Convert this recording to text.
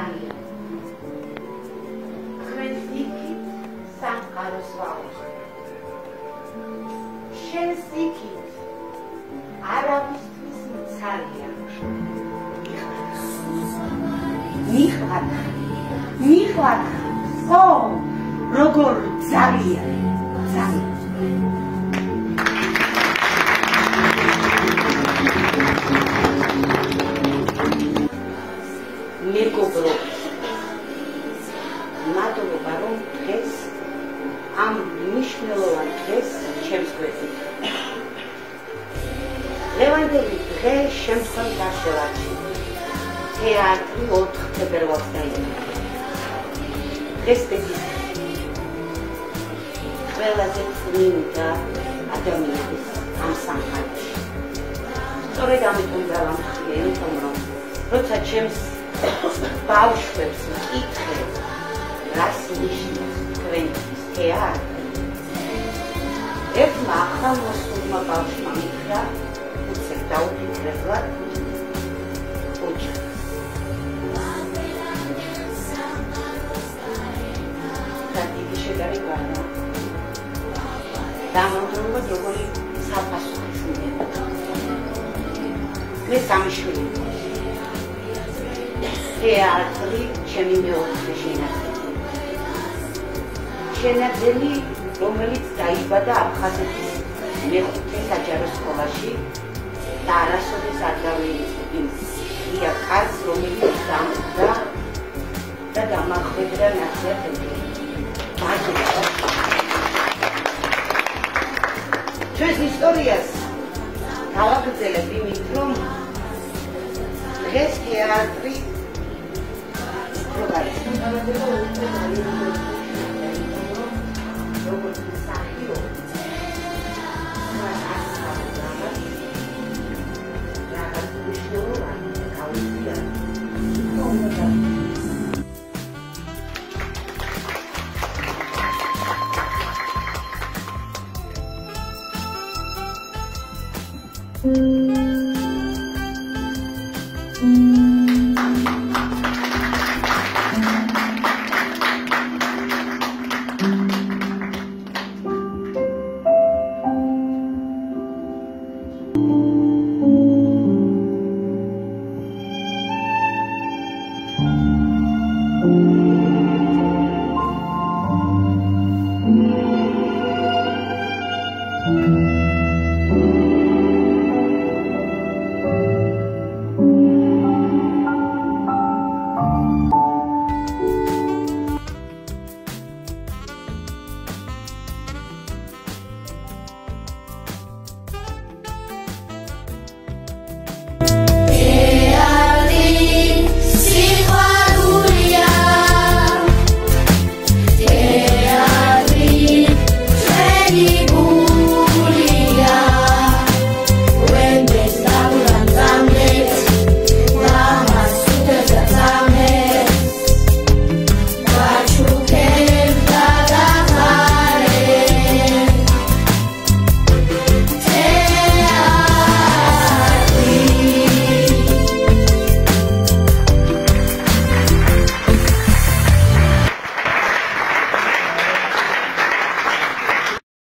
ძალიან. Თქვენს იქით სამყაროს ვაუხმ. შენს იქით არავისთვის მცალია. მიხლად ხო, როგორ ძალიან. მეგობრო, მადლობა რომ დღეს ამ მნიშვნელოვან დღეს ჩემს გვერდით. ლევანდელი დღე შემდგომ გაშევარჩინე. თეატრი 4 თებერვალს დაიწყო. დღეს ბედის ყველაზე წმინდა ადამიანის ამ სამყაროში. სწორედ ამიტომ დავამხიე, რომ როცა ჩემს ბავშვებს მკითხე, რას ნიშნავს თქვენთვის თეატრი, ერთმა ახალ მოსულმა ბავშვმა მითხრა, უცებ დაუფიქრებლად, ოჯახს. და დიდი შედარებაა. დამამტვრებლად როგორი საფასურია. მე სამი შვილი. თეატრი ჩემი მეოთხე შენაძენი. შენაძენი, რომელიც დაიბადა აფხაზეთის მეხუთე საჯარო სკოლაში და არასოდეს არ გავიწყდი ღია ქალს, რომელიც დამკვდა და დამახვედრა ნახევარში. ჩვენს ისტორიას გავაგრძელებ იმით, რომ დღეს თეატრი